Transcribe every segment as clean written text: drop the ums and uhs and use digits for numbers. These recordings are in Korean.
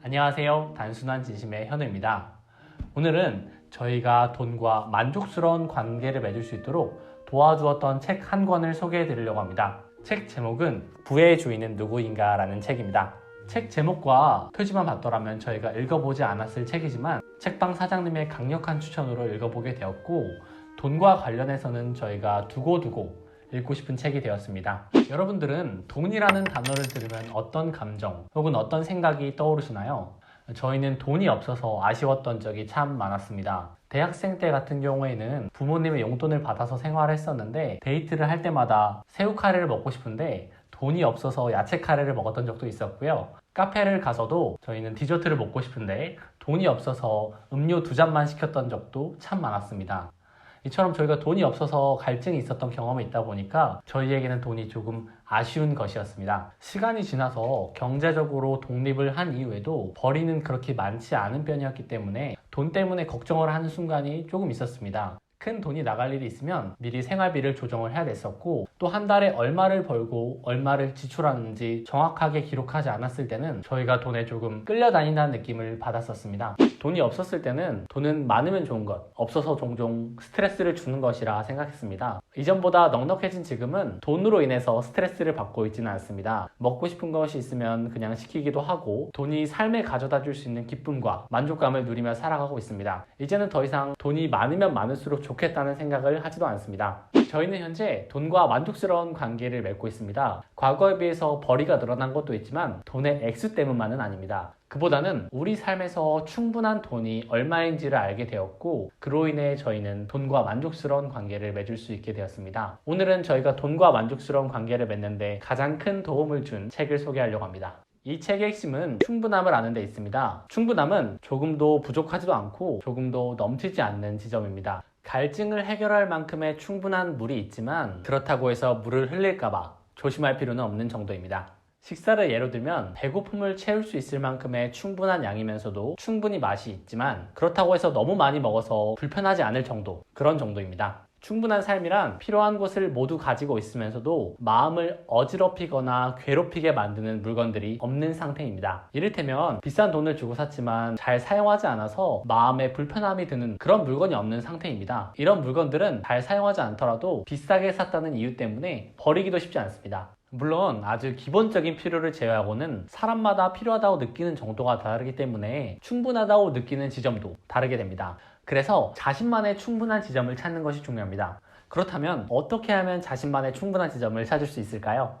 안녕하세요. 단순한 진심의 현우입니다. 오늘은 저희가 돈과 만족스러운 관계를 맺을 수 있도록 도와주었던 책 한 권을 소개해 드리려고 합니다. 책 제목은 부의 주인은 누구인가 라는 책입니다. 책 제목과 표지만 봤더라면 저희가 읽어보지 않았을 책이지만 책방 사장님의 강력한 추천으로 읽어보게 되었고, 돈과 관련해서는 저희가 두고두고 읽고 싶은 책이 되었습니다. 여러분들은 돈이라는 단어를 들으면 어떤 감정 혹은 어떤 생각이 떠오르시나요? 저희는 돈이 없어서 아쉬웠던 적이 참 많았습니다. 대학생 때 같은 경우에는 부모님의 용돈을 받아서 생활했었는데, 데이트를 할 때마다 새우 카레를 먹고 싶은데 돈이 없어서 야채 카레를 먹었던 적도 있었고요. 카페를 가서도 저희는 디저트를 먹고 싶은데 돈이 없어서 음료 2잔만 시켰던 적도 참 많았습니다. 이처럼 저희가 돈이 없어서 갈증이 있었던 경험이 있다 보니까 저희에게는 돈이 조금 아쉬운 것이었습니다. 시간이 지나서 경제적으로 독립을 한 이후에도 벌이는 그렇게 많지 않은 편이었기 때문에 돈 때문에 걱정을 하는 순간이 조금 있었습니다. 큰 돈이 나갈 일이 있으면 미리 생활비를 조정을 해야 됐었고, 또 한 달에 얼마를 벌고 얼마를 지출하는지 정확하게 기록하지 않았을 때는 저희가 돈에 조금 끌려다닌다는 느낌을 받았었습니다. 돈이 없었을 때는 돈은 많으면 좋은 것, 없어서 종종 스트레스를 주는 것이라 생각했습니다. 이전보다 넉넉해진 지금은 돈으로 인해서 스트레스를 받고 있지는 않습니다. 먹고 싶은 것이 있으면 그냥 시키기도 하고, 돈이 삶에 가져다 줄 수 있는 기쁨과 만족감을 누리며 살아가고 있습니다. 이제는 더 이상 돈이 많으면 많을수록 좋겠다는 생각을 하지도 않습니다. 저희는 현재 돈과 만족스러운 관계를 맺고 있습니다. 과거에 비해서 벌이가 늘어난 것도 있지만 돈의 액수 때문만은 아닙니다. 그보다는 우리 삶에서 충분한 돈이 얼마인지를 알게 되었고, 그로 인해 저희는 돈과 만족스러운 관계를 맺을 수 있게 되었습니다. 오늘은 저희가 돈과 만족스러운 관계를 맺는데 가장 큰 도움을 준 책을 소개하려고 합니다. 이 책의 핵심은 충분함을 아는 데 있습니다. 충분함은 조금도 부족하지도 않고 조금도 넘치지 않는 지점입니다. 갈증을 해결할 만큼의 충분한 물이 있지만, 그렇다고 해서 물을 흘릴까봐 조심할 필요는 없는 정도입니다. 식사를 예로 들면 배고픔을 채울 수 있을 만큼의 충분한 양이면서도 충분히 맛이 있지만, 그렇다고 해서 너무 많이 먹어서 불편하지 않을 정도, 그런 정도입니다. 충분한 삶이란 필요한 것을 모두 가지고 있으면서도 마음을 어지럽히거나 괴롭히게 만드는 물건들이 없는 상태입니다. 이를테면 비싼 돈을 주고 샀지만 잘 사용하지 않아서 마음에 불편함이 드는 그런 물건이 없는 상태입니다. 이런 물건들은 잘 사용하지 않더라도 비싸게 샀다는 이유 때문에 버리기도 쉽지 않습니다. 물론 아주 기본적인 필요를 제외하고는 사람마다 필요하다고 느끼는 정도가 다르기 때문에 충분하다고 느끼는 지점도 다르게 됩니다. 그래서 자신만의 충분한 지점을 찾는 것이 중요합니다. 그렇다면 어떻게 하면 자신만의 충분한 지점을 찾을 수 있을까요?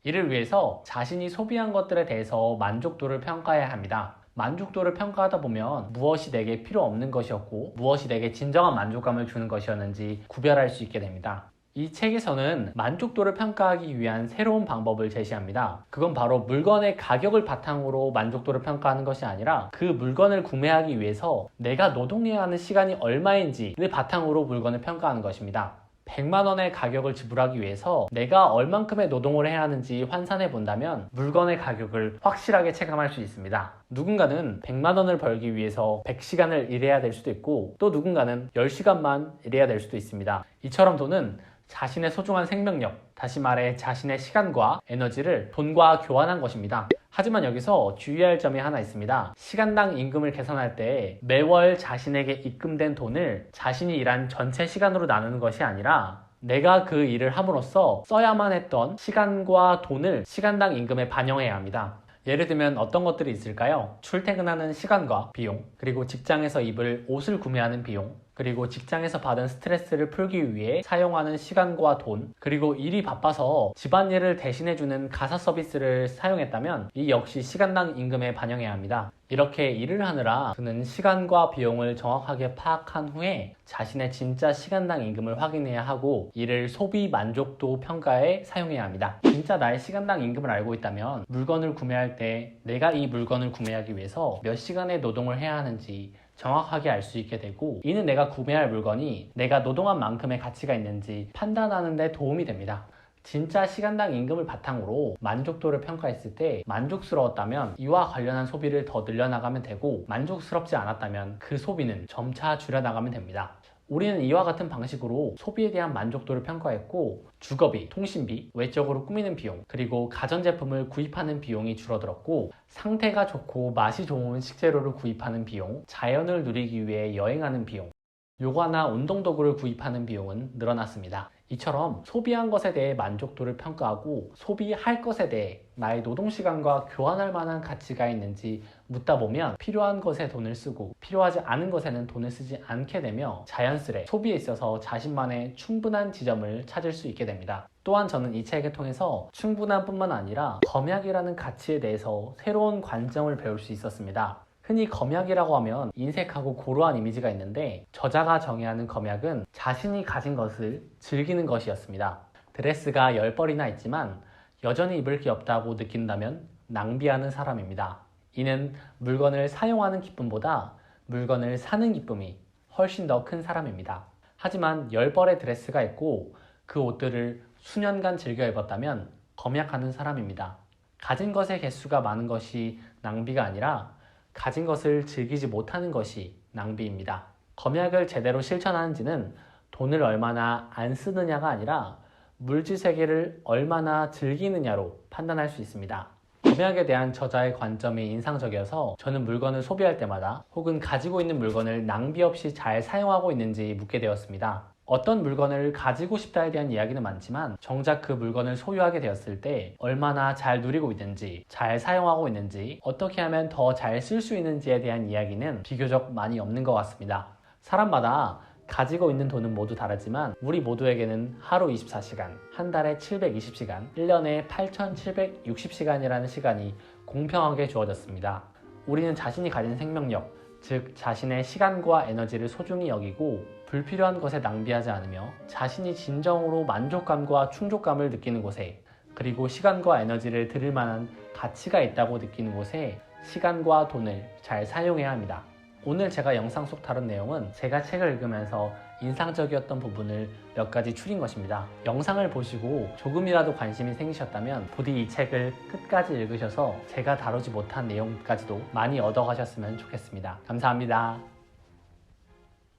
이를 위해서 자신이 소비한 것들에 대해서 만족도를 평가해야 합니다. 만족도를 평가하다 보면 무엇이 내게 필요 없는 것이었고 무엇이 내게 진정한 만족감을 주는 것이었는지 구별할 수 있게 됩니다. 이 책에서는 만족도를 평가하기 위한 새로운 방법을 제시합니다. 그건 바로 물건의 가격을 바탕으로 만족도를 평가하는 것이 아니라, 그 물건을 구매하기 위해서 내가 노동해야 하는 시간이 얼마인지를 바탕으로 물건을 평가하는 것입니다. 100만 원의 가격을 지불하기 위해서 내가 얼만큼의 노동을 해야 하는지 환산해 본다면 물건의 가격을 확실하게 체감할 수 있습니다. 누군가는 100만 원을 벌기 위해서 100시간을 일해야 될 수도 있고, 또 누군가는 10시간만 일해야 될 수도 있습니다. 이처럼 돈은 자신의 소중한 생명력, 다시 말해 자신의 시간과 에너지를 돈과 교환한 것입니다. 하지만 여기서 주의할 점이 하나 있습니다. 시간당 임금을 계산할 때 매월 자신에게 입금된 돈을 자신이 일한 전체 시간으로 나누는 것이 아니라, 내가 그 일을 함으로써 써야만 했던 시간과 돈을 시간당 임금에 반영해야 합니다. 예를 들면 어떤 것들이 있을까요? 출퇴근하는 시간과 비용, 그리고 직장에서 입을 옷을 구매하는 비용, 그리고 직장에서 받은 스트레스를 풀기 위해 사용하는 시간과 돈, 그리고 일이 바빠서 집안일을 대신해주는 가사 서비스를 사용했다면 이 역시 시간당 임금에 반영해야 합니다. 이렇게 일을 하느라 드는 시간과 비용을 정확하게 파악한 후에 자신의 진짜 시간당 임금을 확인해야 하고, 이를 소비 만족도 평가에 사용해야 합니다. 진짜 나의 시간당 임금을 알고 있다면 물건을 구매할 때 내가 이 물건을 구매하기 위해서 몇 시간의 노동을 해야 하는지 정확하게 알 수 있게 되고, 이는 내가 구매할 물건이 내가 노동한 만큼의 가치가 있는지 판단하는 데 도움이 됩니다. 진짜 시간당 임금을 바탕으로 만족도를 평가했을 때 만족스러웠다면 이와 관련한 소비를 더 늘려나가면 되고, 만족스럽지 않았다면 그 소비는 점차 줄여나가면 됩니다. 우리는 이와 같은 방식으로 소비에 대한 만족도를 평가했고 주거비, 통신비, 외적으로 꾸미는 비용, 그리고 가전제품을 구입하는 비용이 줄어들었고 상태가 좋고 맛이 좋은 식재료를 구입하는 비용, 자연을 누리기 위해 여행하는 비용, 요가나 운동도구를 구입하는 비용은 늘어났습니다. 이처럼 소비한 것에 대해 만족도를 평가하고 소비할 것에 대해 나의 노동시간과 교환할 만한 가치가 있는지 묻다 보면 필요한 것에 돈을 쓰고 필요하지 않은 것에는 돈을 쓰지 않게 되며 자연스레 소비에 있어서 자신만의 충분한 지점을 찾을 수 있게 됩니다. 또한 저는 이 책을 통해서 충분한 뿐만 아니라 검약이라는 가치에 대해서 새로운 관점을 배울 수 있었습니다. 흔히 검약이라고 하면 인색하고 고루한 이미지가 있는데 저자가 정의하는 검약은 자신이 가진 것을 즐기는 것이었습니다. 드레스가 10벌이나 있지만 여전히 입을 게 없다고 느낀다면 낭비하는 사람입니다. 이는 물건을 사용하는 기쁨보다 물건을 사는 기쁨이 훨씬 더 큰 사람입니다. 하지만 10벌의 드레스가 있고 그 옷들을 수년간 즐겨 입었다면 검약하는 사람입니다. 가진 것의 개수가 많은 것이 낭비가 아니라 가진 것을 즐기지 못하는 것이 낭비입니다. 검약을 제대로 실천하는지는 돈을 얼마나 안 쓰느냐가 아니라 물질 세계를 얼마나 즐기느냐로 판단할 수 있습니다. 검약에 대한 저자의 관점이 인상적이어서 저는 물건을 소비할 때마다 혹은 가지고 있는 물건을 낭비 없이 잘 사용하고 있는지 묻게 되었습니다. 어떤 물건을 가지고 싶다에 대한 이야기는 많지만 정작 그 물건을 소유하게 되었을 때 얼마나 잘 누리고 있는지, 잘 사용하고 있는지, 어떻게 하면 더 잘 쓸 수 있는지에 대한 이야기는 비교적 많이 없는 것 같습니다. 사람마다 가지고 있는 돈은 모두 다르지만 우리 모두에게는 하루 24시간, 한 달에 720시간, 1년에 8760시간이라는 시간이 공평하게 주어졌습니다. 우리는 자신이 가진 생명력, 즉 자신의 시간과 에너지를 소중히 여기고 불필요한 것에 낭비하지 않으며 자신이 진정으로 만족감과 충족감을 느끼는 곳에 그리고 시간과 에너지를 들일 만한 가치가 있다고 느끼는 곳에 시간과 돈을 잘 사용해야 합니다. 오늘 제가 영상 속 다룬 내용은 제가 책을 읽으면서 인상적이었던 부분을 몇 가지 추린 것입니다. 영상을 보시고 조금이라도 관심이 생기셨다면 부디 이 책을 끝까지 읽으셔서 제가 다루지 못한 내용까지도 많이 얻어가셨으면 좋겠습니다. 감사합니다.